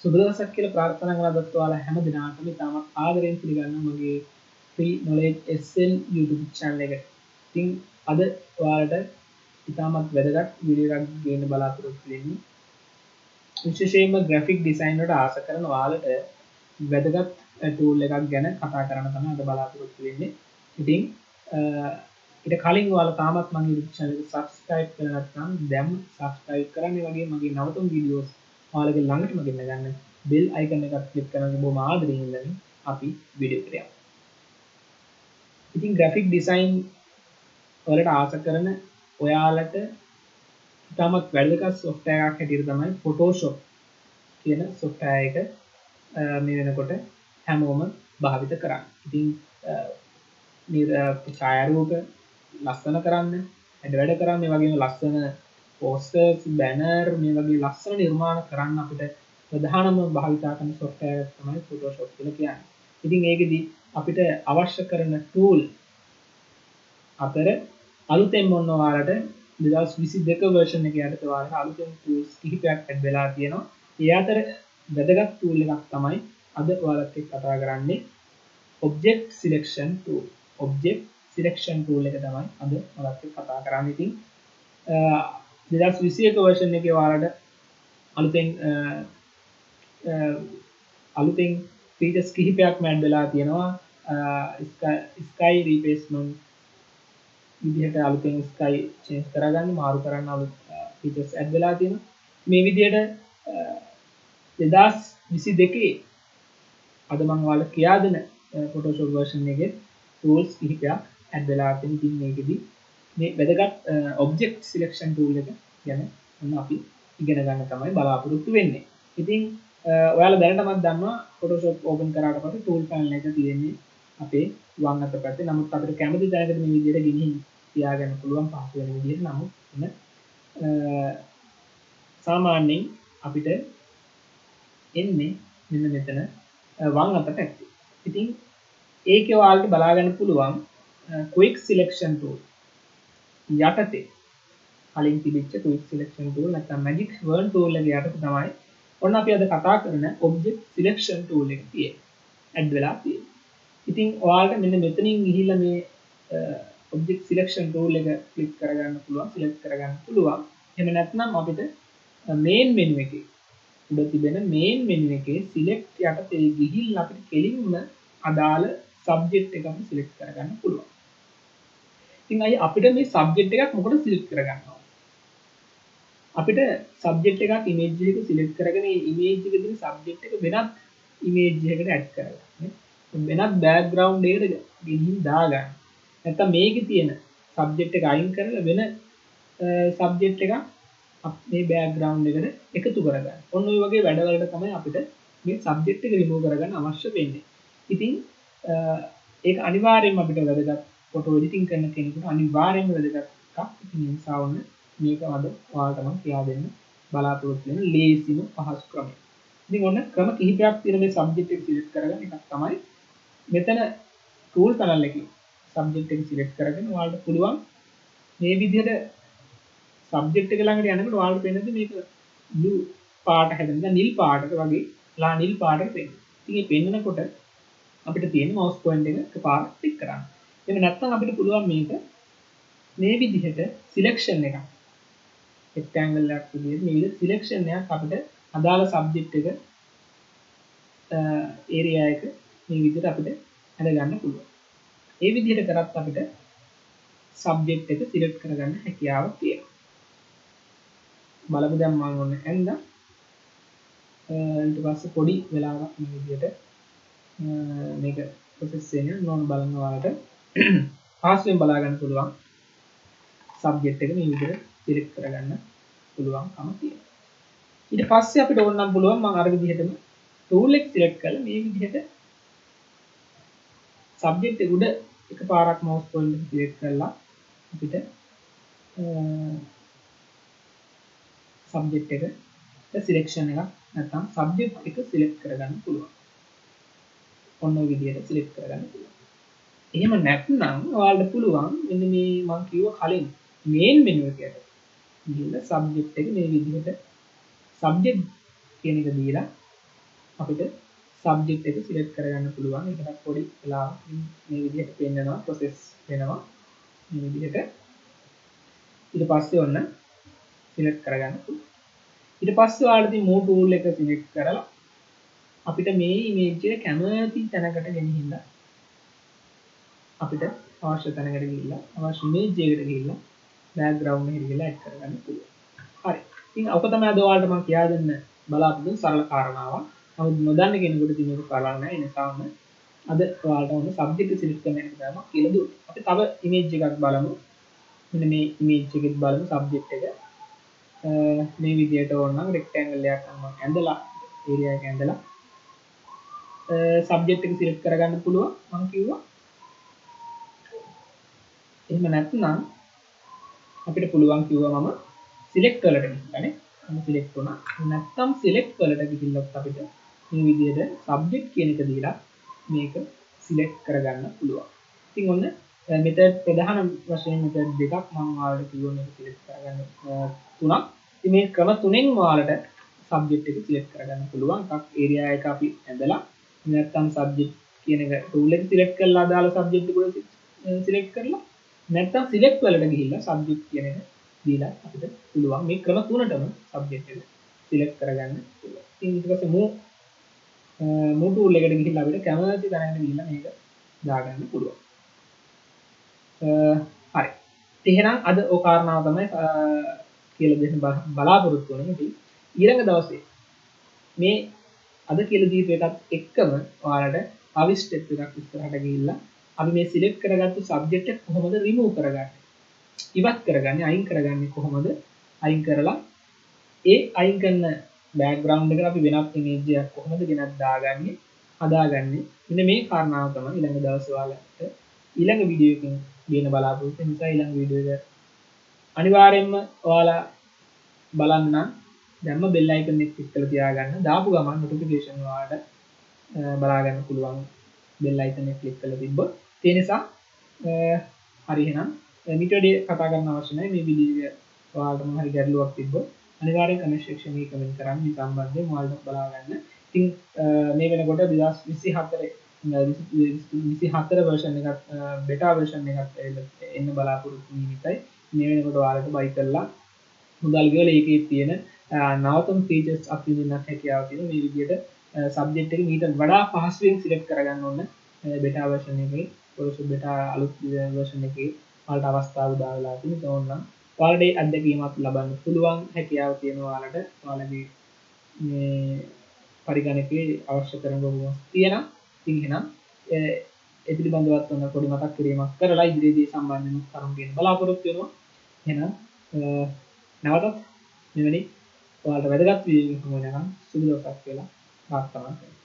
සුබ දවසක් කියලා ප්‍රාර්ථනා කරනවත් ඔයාලා හැම දිනකටම ඉතාමත් ආදරයෙන් පිළිගන්නවා මගේ free knowledge SL YouTube channel එක. ඉතින් අද ඔයාලට ඉතාමත් වැදගත් වීඩියෝ එකක් ගේන්න බලාපොරොත්තු වෙන්නේ. විශේෂයෙන්ම graphic design වලට ආස කරන ඔයාලට වැදගත් tool එකක් ගැන කතා කරන්න තමයි අද බලාපොරොත්තු වෙන්නේ. ඉතින් ඊට කලින් ඔයාලා තාමත් මගේ YouTube channel එක subscribe කරලා නැත්නම් දැන් subscribe කරන්න. ඒ වගේම මගේ නවතුම් videos ඔයාලගේ ළඟටම ගෙන්න ගන්න bell icon එකත් click කරන්න බොහොම ආදරයෙන් ඉඳන් අපි වීඩියෝ එකට යමු. ඉතින් graphic design වලට ආස කරන ඔයාලට ඉතාමත් වැදගත් software එකක් හැටියට තමයි Photoshop කියන software එක මේ වෙනකොට හැමෝම භාවිත කරන්නේ. ඉතින් ඡායාරූප ලස්සන කරන්න, වැඩ කරන්න, මේ වගේම ලස්සන posters, banner මේ වගේ ලස්සන නිර්මාණ කරන්න අපිට ප්‍රධානම භාවිතා කරන software එක තමයි Photoshop කියලා කියන්නේ. ඉතින් ඒකෙදි අපිට අවශ්‍ය කරන tool අතර අලුතෙන් මොන ඔයාලට 2022 version එකේ යටතේ ඔයාලට අලුතෙන් tools කිහිපයක් add වෙලා තියෙනවා. ඒ අතර වැදගත් tool එකක් තමයි අද ඔයාලත් එක්ක කතා කරන්නේ object selection tool. object selection tool එක තමයි අද ඔයාලත් එක්ක කතා කරන්නේ. ඉතින් 2021 version එකේ ඔයාලට අලුතෙන් features කිහිපයක්ම add වෙලා තියෙනවා. sky replacement විදිහට අලුතෙන් sky change කරගන්න, මාරු කරන්න අලුත් features add වෙලා තියෙනවා. මේ විදිහට 2022 අද මම ඔයාලට කියා දෙන Photoshop version එකේ tools කිහිපයක් add වෙලා තියෙනවා. ඉතින් මේකෙදි මේ වැදගත් object selection tool එක ගැන අපි ඉගෙන ගන්න තමයි බලාපොරොත්තු වෙන්නේ. ඉතින් ඔයාලා දැනටමත් දන්නවා Photoshop open කරාට පස්සේ tool panel එක තියෙන්නේ අපේ වම් අත පැත්තේ. නමුත් අපිට කැමති තැනකට මේ විදිහට ගෙනිහින් තියාගන්න පුළුවන් පහසු වෙන විදිහට. නමුත් සාමාන්‍යයෙන් අපිට එන්නේ මෙන්න මෙතන වම් අත පැත්තේ. ඉතින් ඒකේ ඔයාලට බලා ගන්න පුළුවන් quick selection tool යටතේ කලින් තිබිච්ච quick selection tool නැත්නම් magic wand tool එක යටතේ තමයි ඔන්න අපි අද කතා කරන object selection tool එක තියෙන්නේ. add වෙලා තියෙන්නේ. ඉතින් ඔයාලට මෙන්න මෙතනින් ගිහිල්ලා මේ object selection tool එක click කරගන්න පුළුවන්, select කරගන්න පුළුවන්. එහෙම නැත්නම් අපිට main menu එකේ උඩ තිබෙන main menu එකේ select යටතේ ගිහිල්ලා අපිට කෙලින්ම අදාළ subject එක අපි select කරගන්න පුළුවන්. ඉතින් අය අපිට මේ subject එකක් මොකටද select කරගන්න ඕන? අපිට subject එකක් image එකක select කරගෙන මේ image එකේ තියෙන subject එක වෙනත් image එකකට add කරගන්න. වෙනත් background එකකට ගෙනින් දාගන්න. නැත්නම් මේකේ තියෙන subject එක අයින් කරලා වෙන subject එකක් මේ background එකට එකතු කරගන්න. ඔන්න ඔය වගේ වැඩවලට තමයි අපිට මේ subject එක remove කරගන්න අවශ්‍ය වෙන්නේ. ඉතින් ඒක අනිවාර්යයෙන්ම අපිට වැදගත් photo editing කරන කෙනෙකුට අනිවාර්යයෙන්ම වැදගත් එකක්. ඉතින් ඒ නිසා ඔන්න මේක අද ඔයාලට මම කියා දෙන්න බලාපොරොත්තු වෙන ලේසිම පහසු ක්‍රමය. ඉතින් ඔන්න ක්‍රම කිහිපයක් තියෙන මේ subject එක select කරගන්න එකක් තමයි මෙතන tool panel එකේ subject එක select කරගෙන ඔයාලට පුළුවන් මේ විදිහට subject එක ළඟට යනකොට ඔයාලට පේනද මේක blue පාට හැදෙනවා නිල් පාටක වගේ නිල් පාටක පේනවා. ඉතින් මේ පෙන්නකොට අපිට තියෙන mouse point එක එකපාරට ක්ලික් කරන්න. එහෙම නැත්නම් අපිට පුළුවන් මේක මේ විදිහට selection එකක් rectangle එකක් විදිහට මේ විදිහට selection එකක් අපිට අදාළ subject එක area එක මේ විදිහට අපිට අද ගන්න පුළුවන්. ඒ විදිහට කරත් අපිට subject එක select කරගන්න හැකියාවක් තියෙනවා. බලමු දැන් මම ඔන්න ඇඳලා ඊට පස්සේ පොඩි වෙලාවක් මේ විදිහට මේක process වෙන නෝන බලන්න ඔයාලට පාස්වෙන් බලා ගන්න පුළුවන් subject එක මේ විදිහට select කරගන්න පුළුවන්කම තියෙනවා. ඊට පස්සේ අපිට ඕනනම් පුළුවන් මම අර විදිහටම tool එක select කරලා මේ විදිහට subject එක උඩ එකපාරක් mouse point එක select කරලා අපිට subject එක selection එකක් නැත්නම් subject එක select කරගන්න පුළුවන්. ඔන්න ඔය විදිහට select කරගන්න පුළුවන්. එහෙම නැත්නම් ඔයාලට පුළුවන් මෙන්න මේ මම කිව්ව කලින් main menu එකට ගිහිල්ලා subject එක මේ විදිහට subject කියන එක දීලා අපිට සබ්ජෙක්ට් එක සිලෙක්ට් කරගන්න පුළුවන්. ඒකට පොඩි වෙලාවක් මේ විදිහට පෙන්නනවා ප්‍රොසෙස් වෙනවා මේ විදිහට. ඊට පස්සේ ඔන්න සිලෙක්ට් කරගන්න පුළුවන්. ඊට පස්සේ ඔයාලා ඉතින් move tool එක සිලෙක්ට් කරලා අපිට මේ ඉමේජ් එක කැමති තැනකට ගෙනහින්න අපිට අවශ්‍ය තැනකට ගිහිල්ලා අවශ්‍ය ඉමේජ් එකකට ගිහිල්ලා බෑග්ග්‍රවුන්ඩ් එකට ගිහිල්ලා ඇඩ් කරගන්න පුළුවන්. හරි. ඉතින් ඔක තමයි අද ඔයාලට මම කියා දෙන්න බලාපොරොත්තු වෙන සරල කාරණාවක්. නමුත් නොදන්න කෙනෙකුට ඉතින් මේක කරලා නැහැ. ඒ නිසාම අද ඔයාලට ඕන සබ්ජෙක්ට් සිලෙක්ට් කරන එක තමයි කියලා දුන්නේ. අපි තව ඉමේජ් එකක් බලමු. මෙන්න මේ ඉමේජ් එකෙත් බලමු සබ්ජෙක්ට් එක. මේ විදිහට ඕන නම් රෙක්ටැන්ගල් එකක් මම ඇඳලා ඒරියා එක ඇඳලා සබ්ජෙක්ට් එක සිලෙක්ට් කරගන්න පුළුවන් මම කිව්වා. එහෙම නැත්නම් අපිට පුළුවන් කිව්වා මම සිලෙක්ට් වලට ගිහිල්ලානේ. මම සිලෙක්ට් වුණා. නැත්නම් සිලෙක්ට් වලට ගිහිල්ලත් අපිට මේ විදිහට සබ්ජෙක්ට් කියන එක දීලා මේක සිලෙක්ට් කරගන්න පුළුවන්. ඉතින් ඔන්න මෙතඩ් ප්‍රධාන වශයෙන් මෙතඩ් දෙකක් මම ඔයාලට කිව්වා මේක සිලෙක්ට් කරගන්න තුනක්. ඉතින් මේ ක්‍රම තුනෙන් ඔයාලට සබ්ජෙක්ට් එක සිලෙක්ට් කරගන්න පුළුවන්. එකක් ඒරියා එක අපි ඇඳලා නැත්නම් සබ්ජෙක්ට් කියන එක ටූල් එක සිලෙක්ට් කරලා අදාළ සබ්ජෙක්ට් එක සිලෙක්ට් කරලා නැත්නම් සිලෙක්ට් වලට ගිහිල්ලා සබ්ජෙක්ට් කියන එක දීලා අපිට පුළුවන් මේ ක්‍රම තුනටම සබ්ජෙක්ට් එක සිලෙක්ට් කරගන්න පුළුවන්. ඉතින් ඊට පස්සේ move tool එකට ගිහිල්ලා අපිට කැමති තැනකට ගිහිල්ලා මේක දාගන්න පුළුවන්. හරි. එහෙනම් අද ඔය කාරණාව තමයි කියලා දෙන්න බලාපොරොත්තු වෙන්නේ. ඉතින් ඊළඟ දවසේ මේ අද කියලා දීපු එකත් එක්කම ඔයාලට අවි ස්ටෙප් එකක් ඉස්සරහට ගිහිල්ලා අපි මේ සිලෙක්ට් කරගත්තු සබ්ජෙක්ට් එක කොහොමද රිමූව් කරගන්නේ? ඉවත් කරගන්නේ අයින් කරගන්නේ කොහොමද? අයින් කරලා ඒ අයින් කරන බෑග්ග්‍රවුන්ඩ් එකට අපි වෙනත් ඉමේජ් එකක් කොහොමද ගෙනත් දාගන්නේ? හදාගන්නේ. මෙන්න මේ කාරණාව තමයි ඊළඟ දවසේ ඔයාලට ඊළඟ වීඩියෝ එකකින් දෙන්න බලාපොරොත්තු වෙන නිසා ඊළඟ වීඩියෝ එක අනිවාර්යයෙන්ම ඔයාලා බලන්න දැම්ම බෙල් අයිකන් එක ක්ලික් කරලා තියාගන්න. දාපු ගමන් නොටිෆිකේෂන් ඔයාලට බලා ගන්න පුළුවන් බෙල් අයිකන් එක ක්ලික් කරලා තිබ්බොත්. ඒ නිසා හරි එහෙනම් ඊට වැඩි කතා කරන්න අවශ්‍ය නැහැ. මේ වීඩියෝ එක ඔයාලට මොන හරි ගැටලුවක් තිබ්බොත් අනිවාර්යෙන් කමෙන්ට් සෙක්ෂන් එකේ කමෙන්ට් කරන්න. මේ සම්බන්ධයෙන් ඔයාලට බලා ගන්න. ඉතින් මේ වෙනකොට 2024 version එකක් beta version එකක් එන්න බලාපොරොත්තු වෙන එකයි. මේ වෙනකොට ඔයාලට buy කරලා මුදල් ගෙවලා ඒකේ තියෙන නවතම features අත්විඳින්නත් හැකියාව තියෙන මේ විදිහට subject එක මීට වඩා පහසුවෙන් select කරගන්න ඕන beta version එකේ Photoshop beta අලුත් version එකේ ඔයාලට අවස්ථාව උදා වෙලා තියෙනවා. ඕනනම් ඔයාලට අත්දැකීමක් ලබන්න පුළුවන් හැකියාව තියෙනවා ඔයාලට. ඔයාලගේ මේ පරිගණකයේ අවශ්‍ය කරන බොහොම තියෙනවා. ඉතින් එහෙනම් ඒ පිළිබඳවත් ඔන්න පොඩි මතක් කිරීමක් කරලා ඉදිරියේදී සම්බන්ධ කරුණු කියන බලාපොරොත්තු වෙනවා. එහෙනම් නැවතත් මෙවැනි ඔයාලට වැදගත් වීඩියෝ එකක් හමු වෙනකම් සුබ දවසක් කියලා ප්‍රාර්ථනා කරනවා.